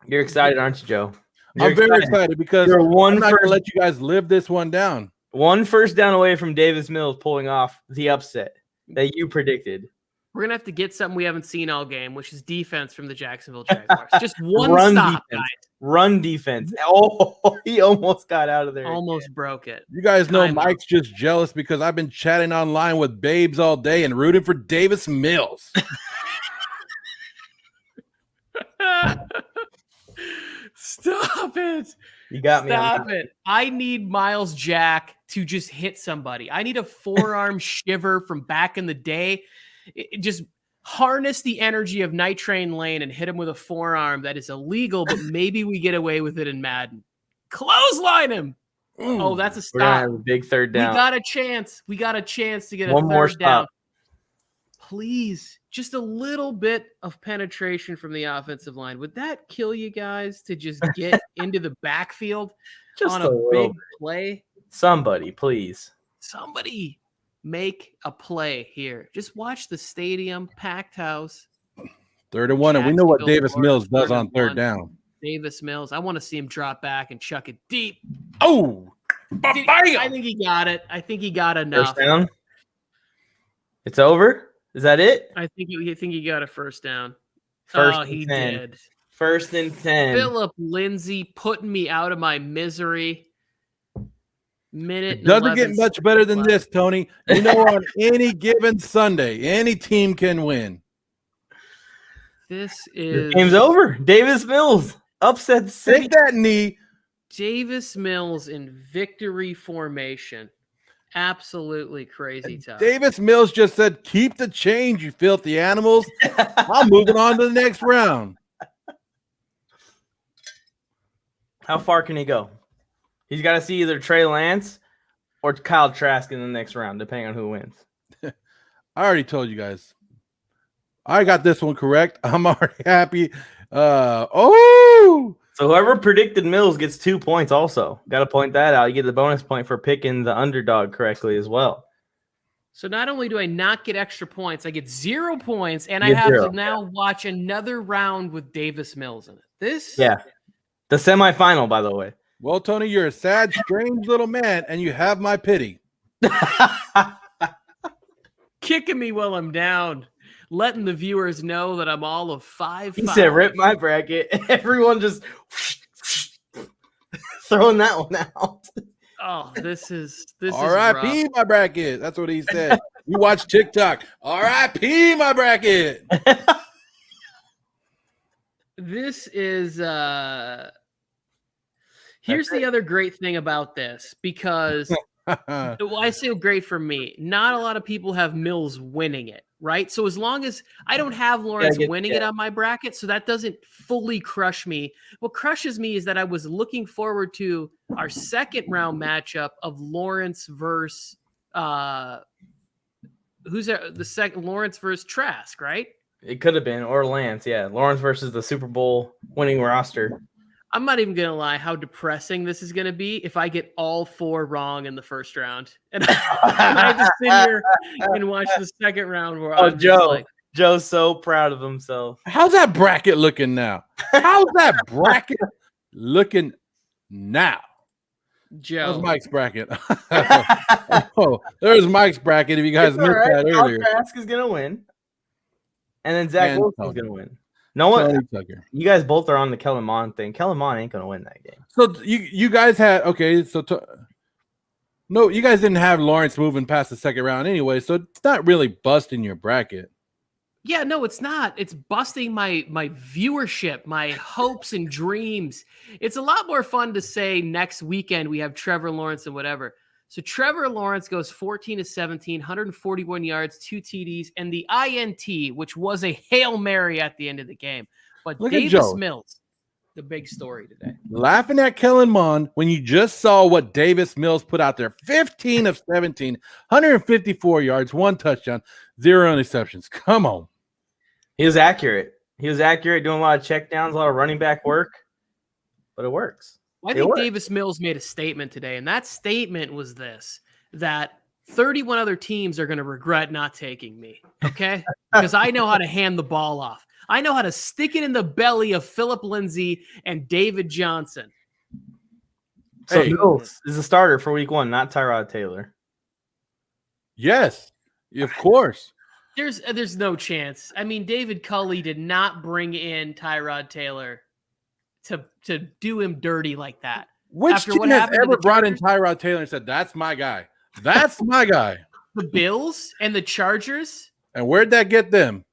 You're excited, aren't you, Joe? I'm very excited because I'm not going to let you guys live this one down. 1 first down away from Davis Mills pulling off the upset that you predicted. We're going to have to get something we haven't seen all game, which is defense from the Jacksonville Jaguars. Just one Run stop, defense. guys. Run defense. Oh, he almost got out of there. Almost broke it. You guys know Mike's just jealous because I've been chatting online with babes all day and rooting for Davis Mills. Stop it. You got me. Stop it. I need Miles Jack to just hit somebody. I need a forearm shiver from back in the day. Just harness the energy of Night Train Lane and hit him with a forearm that is illegal, but maybe we get away with it in Madden. Clothesline him. Oh, that's a stop. We're gonna have a big third down. We got a chance. We got a chance to get a One more third down. stop. Please, just a little bit of penetration from the offensive line. Would that kill you guys to just get into the backfield Just on a a little big play? Somebody, please. Somebody make a play here. Just watch the stadium, packed house. 3rd and 1, and we know what Davis Mills does on 3rd down. Davis Mills. I want to see him drop back and chuck it deep. Oh, I think he got it. I think he got enough. First down. It's over. Is that it? I think he got a first down. He did. 1st and 10. Philip Lindsay putting me out of my misery. It doesn't get much better than this, Tony. You know, on any given Sunday, any team can win. This is game's over. Davis Mills upset City. Take that knee. Davis Mills in victory formation. Absolutely crazy tough. Davis Mills just said, "Keep the change, you filthy animals." I'm moving on to the next round. How far can he go? He's got to see either Trey Lance or Kyle Trask in the next round, depending on who wins. I already told you guys. I got this one correct. I'm already happy. So whoever predicted Mills gets 2 points also. Got to point that out. You get the bonus point for picking the underdog correctly as well. So not only do I not get extra points, I get 0 points, and I have to now watch another round with Davis Mills in it. The semifinal, by the way. Well, Tony, you're a sad, strange little man, and you have my pity. Kicking me while I'm down, letting the viewers know that I'm all of 5. He said, "Rip my bracket." Everyone just throwing that one out. Oh, this is R.I.P. my bracket. That's what he said. You watch TikTok. R.I.P. my bracket. This is here's the other great thing about this, because well, I say great for me. Not a lot of people have Mills winning it, right? So as long as I don't have Lawrence winning it on my bracket, so that doesn't fully crush me. What crushes me is that I was looking forward to our second round matchup of Lawrence versus who's the second, Lawrence versus Trask, right? It could have been, or Lance, yeah. Lawrence versus the Super Bowl winning roster. I'm not even gonna lie how depressing this is gonna be if I get all 4 wrong in the first round, and I have to sit here and watch the second round where I'm just like, Joe's so proud of himself. How's that bracket looking now? How's that bracket looking now? Joe. That's Mike's bracket. Oh, there's Mike's bracket. If you guys missed that earlier, Trask is gonna win, and then Zach Wilson's gonna win. No one, you guys both are on the Kellen Mond thing. Kellen Mond ain't gonna win that game. So you guys had no, you guys didn't have Lawrence moving past the second round anyway, so it's not really busting your bracket. Yeah, no, it's not. It's busting my viewership, my hopes and dreams. It's a lot more fun to say next weekend we have Trevor Lawrence and whatever. So Trevor Lawrence goes 14-17, 141 yards, 2 TDs, and the INT, which was a Hail Mary at the end of the game. But Davis Mills, the big story today. Laughing at Kellen Mond when you just saw what Davis Mills put out there. 15 of 17, 154 yards, 1 touchdown, 0 interceptions. Come on. He was accurate. He was accurate, doing a lot of checkdowns, a lot of running back work, but it works. I think Davis Mills made a statement today, and that statement was this, that 31 other teams are going to regret not taking me, okay? Because I know how to hand the ball off. I know how to stick it in the belly of Philip Lindsay and David Johnson. So Mills is a starter for week 1, not Tyrod Taylor. Yes, of course. There's no chance. I mean, David Culley did not bring in Tyrod Taylor to do him dirty like that. Which team has ever brought in Tyrod Taylor and said, that's my guy? That's my guy. The Bills and the Chargers. And where'd that get them?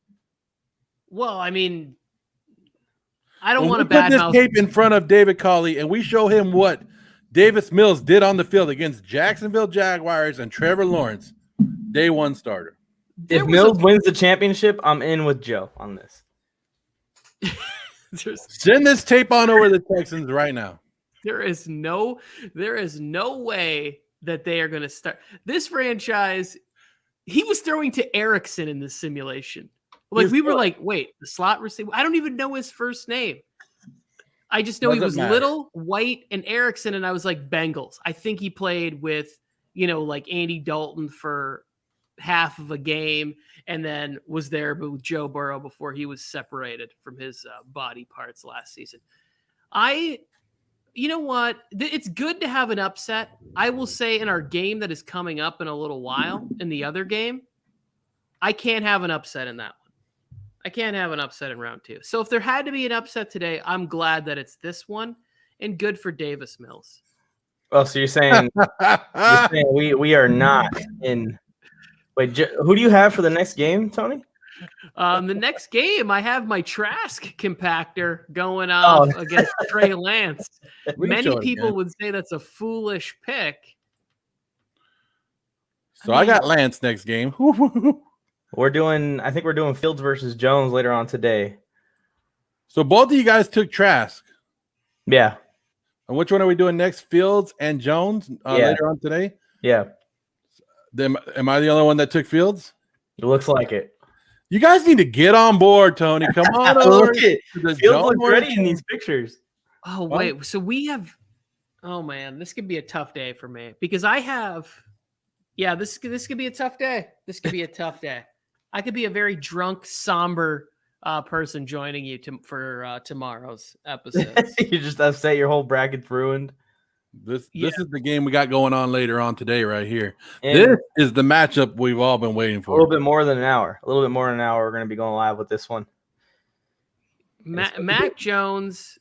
Well, I mean, I don't want to put this tape in front of David Culley and we show him what Davis Mills did on the field against Jacksonville Jaguars and Trevor Lawrence, day 1 starter. If Mills wins the championship, I'm in with Joe on this. Send this tape on over the Texans right now. There is no way that they are going to start this franchise. He was throwing to Erickson in this simulation. Like we were like, wait, the slot receiver. I don't even know his first name. I just know he was Little, White, and Erickson, and I was like Bengals. I think he played with, like Andy Dalton for half of a game and then was there with Joe Burrow before he was separated from his body parts last season. You know what? It's good to have an upset. I will say in our game that is coming up in a little while, in the other game, I can't have an upset in that one. I can't have an upset in round 2. So if there had to be an upset today, I'm glad that it's this one, and good for Davis Mills. Oh, so you're saying we are not in. Wait, who do you have for the next game, Tony? The next game, I have my Trask compactor going off against Trey Lance. Many people would say that's a foolish pick. So I got Lance next game. I think we're doing Fields versus Jones later on today. So both of you guys took Trask. Yeah. And which one are we doing next? Fields and Jones later on today? Yeah. Am I the only one that took Fields? It looks like it. You guys need to get on board, Tony. Come on over. Fields looks ready in these pictures. Oh, wait. So we have – oh, man. This could be a tough day for me because I have Yeah, this could be a tough day. This could be a tough day. I could be a very drunk, somber person joining you for tomorrow's episodes. You just upset. Your whole bracket's ruined. This is the game we got going on later on today, right here. And this is the matchup we've all been waiting for. A little bit more than an hour. A little bit more than an hour. We're going to be going live with this one. Mac Jones.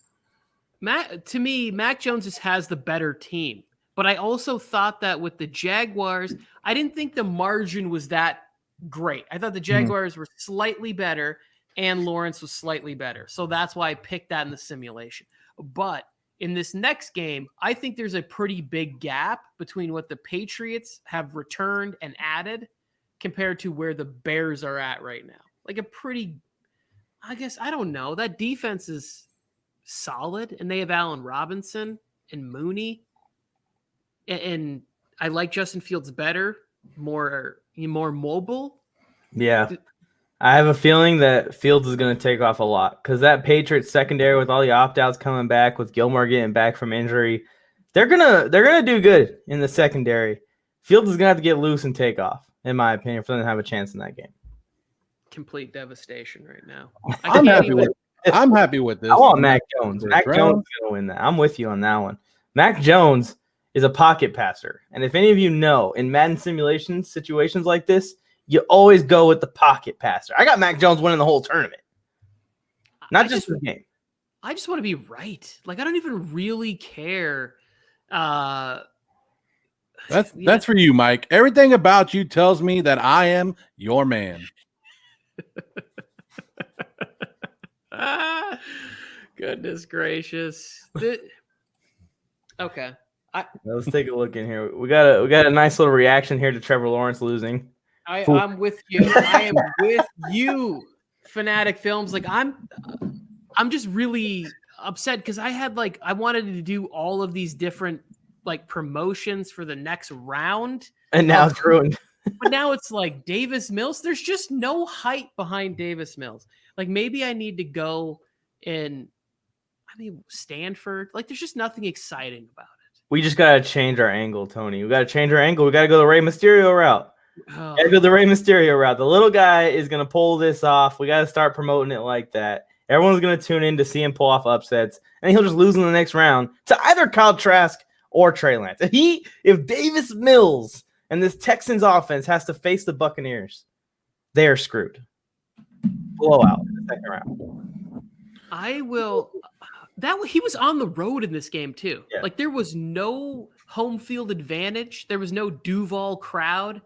To me, Mac Jones just has the better team. But I also thought that with the Jaguars, I didn't think the margin was that great. I thought the Jaguars were slightly better and Lawrence was slightly better. So that's why I picked that in the simulation. But in this next game, I think there's a pretty big gap between what the Patriots have returned and added compared to where the Bears are at right now. Like a pretty, I guess, I don't know. That defense is solid, and they have Allen Robinson and Mooney. And I like Justin Fields better, more mobile. Yeah. I have a feeling that Fields is going to take off a lot because that Patriots secondary with all the opt-outs coming back, with Gilmore getting back from injury, they're gonna do good in the secondary. Fields is going to have to get loose and take off, in my opinion, for them to have a chance in that game. Complete devastation right now. I'm happy with this. I want Mac Jones. Mac Jones is going to win that. I'm with you on that one. Mac Jones is a pocket passer. And if any of you know, in Madden simulation situations like this, you always go with the pocket passer. I got Mac Jones winning the whole tournament. Not just the game. I just want to be right. Like, I don't even really care. That's for you, Mike. Everything about you tells me that I am your man. Goodness gracious. Okay. Let's take a look in here. We got a nice little reaction here to Trevor Lawrence losing. I'm with you. I am with you, Fanatic Films. Like I'm just really upset because I wanted to do all of these different like promotions for the next round, and now it's ruined. But now it's like Davis Mills. There's just no hype behind Davis Mills. Like maybe I need to go in. Stanford. Like there's just nothing exciting about it. We just gotta change our angle, Tony. We gotta change our angle. We gotta go the Rey Mysterio route. Gotta go the Rey Mysterio route. The little guy is gonna pull this off. We gotta start promoting it like that. Everyone's gonna tune in to see him pull off upsets, and he'll just lose in the next round to either Kyle Trask or Trey Lance. If Davis Mills and this Texans offense has to face the Buccaneers, they are screwed. Blowout in the second round. I will. He was on the road in this game too. Yeah. Like there was no home field advantage. There was no Duval crowd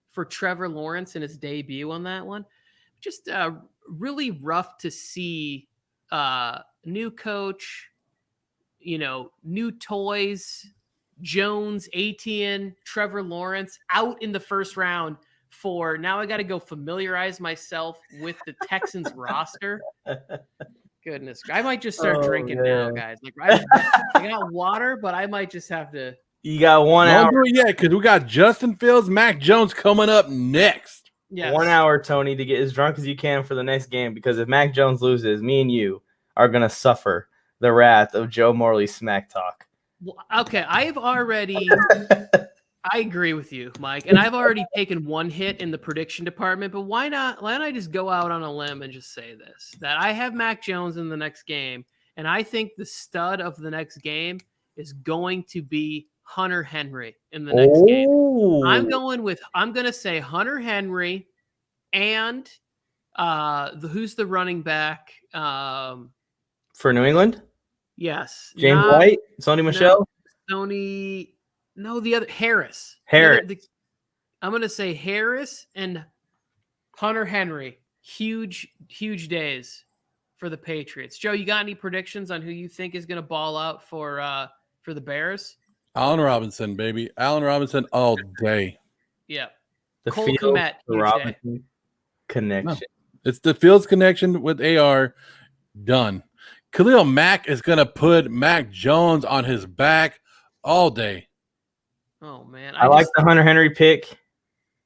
for Trevor Lawrence in his debut on that one. Just really rough to see. New coach, new toys. Jones, Etienne, Trevor Lawrence out in the first round. Now I got to go familiarize myself with the Texans roster. Goodness, I might just start drinking now, guys. Like I got water, but I might just have to. You got 1 hour. Don't do it yet because we got Justin Fields, Mac Jones coming up next. Yes. 1 hour, Tony, to get as drunk as you can for the next game. Because if Mac Jones loses, me and you are gonna suffer the wrath of Joe Morley's smack talk. Well, okay, I've already. I agree with you, Mike, and I've already taken one hit in the prediction department, but why not? Why don't I just go out on a limb and just say this, that I have Mac Jones in the next game, and I think the stud of the next game is going to be Hunter Henry in the next game. I'm going to say Hunter Henry and who's the running back? For New England? Yes. James White? Sony Michel? No, the other Harris. I'm going to say Harris and Hunter Henry. Huge days for the Patriots. Joe, you got any predictions on who you think is going to ball out for the Bears? Allen Robinson, baby. Allen Robinson all day. Yeah. The Cole Fields, Kmet, the Robinson connection. No. It's the Fields connection with AR done. Khalil Mack is going to put Mac Jones on his back all day. Oh, man. I like the Hunter Henry pick.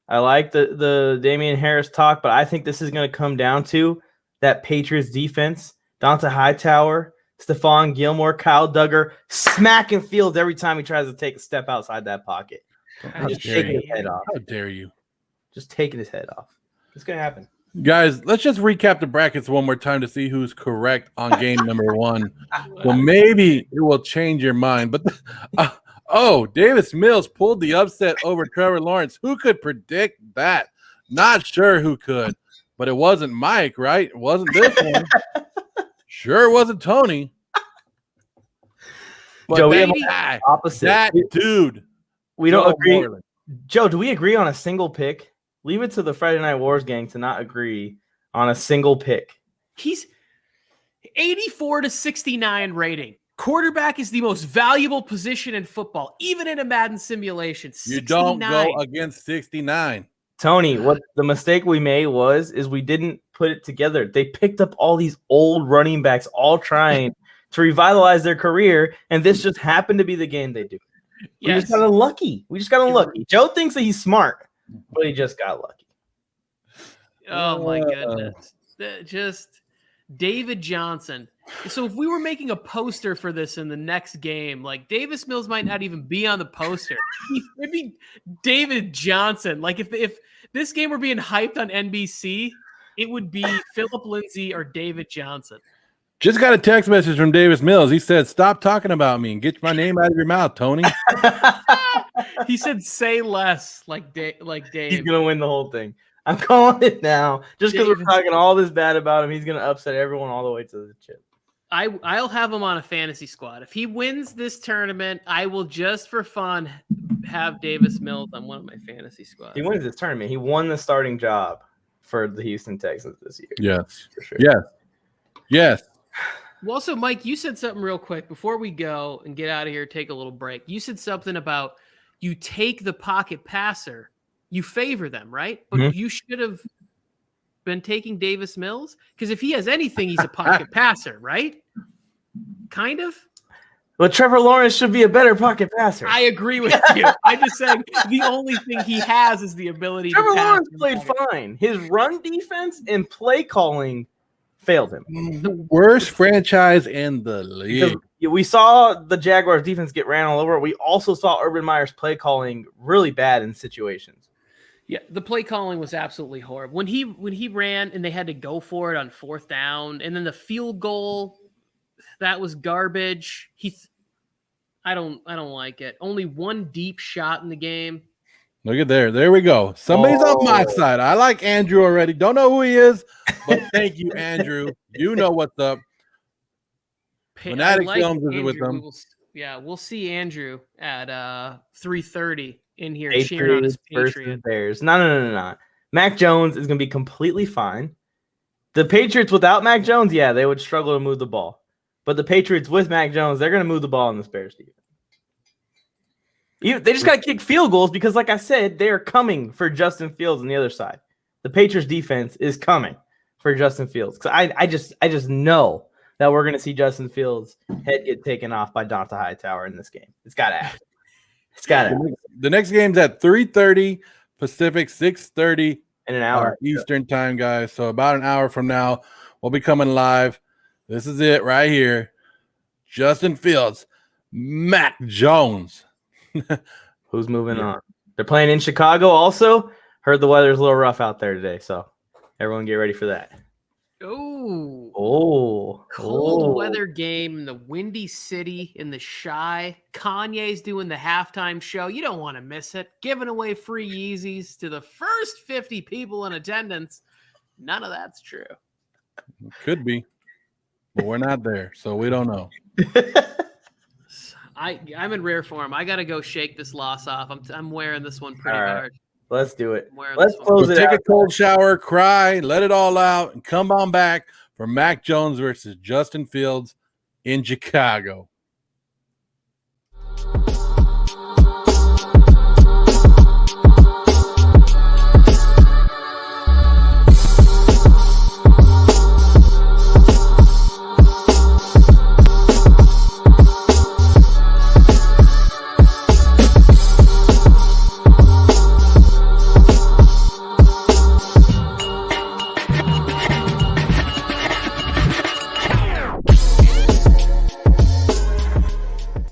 I like the Damian Harris talk, but I think this is going to come down to that Patriots defense. Donta Hightower, Stephon Gilmore, Kyle Duggar, smacking Fields every time he tries to take a step outside that pocket. Just taking his head off. How dare you? Just taking his head off. It's gonna happen. Guys, let's just recap the brackets one more time to see who's correct on game number 1. Well, maybe it will change your mind. But Davis Mills pulled the upset over Trevor Lawrence. Who could predict that? Not sure who could, but it wasn't Mike, right? It wasn't this one. Sure, it wasn't Tony. But Joe, we have opposite. That dude. We don't agree. Moreland. Joe, do we agree on a single pick? Leave it to the Friday Night Wars gang to not agree on a single pick. He's 84 to 69 rating. Quarterback is the most valuable position in football, even in a Madden simulation. 69. You don't go against 69. Tony, what the mistake we made is we didn't put it together. They picked up all these old running backs, all trying to revitalize their career, and this just happened to be the game they do. We just got unlucky. Joe thinks that he's smart, but he just got lucky. Oh my goodness. Just David Johnson. So if we were making a poster for this in the next game, like Davis Mills might not even be on the poster. It'd be David Johnson. Like if this game were being hyped on NBC, it would be Philip Lindsay or David Johnson. Just got a text message from Davis Mills. He said, "Stop talking about me and get my name out of your mouth, Tony." He said, "Say less," like Dave. He's gonna win the whole thing. I'm calling it now. Just because we're talking all this bad about him, he's gonna upset everyone all the way to the chip. I'll have him on a fantasy squad. If he wins this tournament, I will just for fun have Davis Mills on one of my fantasy squads. He wins this tournament. He won the starting job for the Houston Texans this year. Yes. For sure. Yes. Well, also, Mike, you said something real quick before we go and get out of here, take a little break. You said something about you take the pocket passer, you favor them, right? But you should have been taking Davis Mills because if he has anything, he's a pocket passer, right? Kind of. But Trevor Lawrence should be a better pocket passer. I agree with you. I'm just saying the only thing he has is the ability Trevor to pass. Lawrence played fine. His run defense and play calling failed him. The worst franchise in the league. Because we saw the Jaguars defense get ran all over. We also saw Urban Meyer's play calling really bad in situations. Yeah, the play calling was absolutely horrible. When he ran and they had to go for it on 4th down, and then the field goal, that was garbage. I don't like it. Only one deep shot in the game. Look at there we go. Somebody's on my side. I like Andrew already. Don't know who he is, but thank you, Andrew. You know what's up. Fanatic Films is with them. We'll see Andrew at 3:30 in here Patriots cheering on his Patriots. Bears. No. Mac Jones is going to be completely fine. The Patriots without Mac Jones, they would struggle to move the ball. But the Patriots with Mac Jones, they're going to move the ball in this Bears defense. They just got to kick field goals because, like I said, they are coming for Justin Fields on the other side. The Patriots defense is coming for Justin Fields. I just know that we're going to see Justin Fields' head get taken off by Donta Hightower in this game. It's got to happen. It's got to happen. The next game's at 3:30 Pacific, 6:30 in an hour Eastern time, guys. So about an hour from now, we'll be coming live. This is it right here. Justin Fields, Mac Jones. Who's moving on? They're playing in Chicago also. Heard the weather's a little rough out there today, so everyone get ready for that. Cold weather game in the Windy City in the Chi. Kanye's doing the halftime show. You don't want to miss it. Giving away free Yeezys to the first 50 people in attendance. None of that's true. Could be, but we're not there, so we don't know. I'm in rare form. I got to go shake this loss off. I'm wearing this one pretty hard. Let's do it. Let's close it out. Take a cold shower, cry, let it all out, and come on back for Mac Jones versus Justin Fields in Chicago.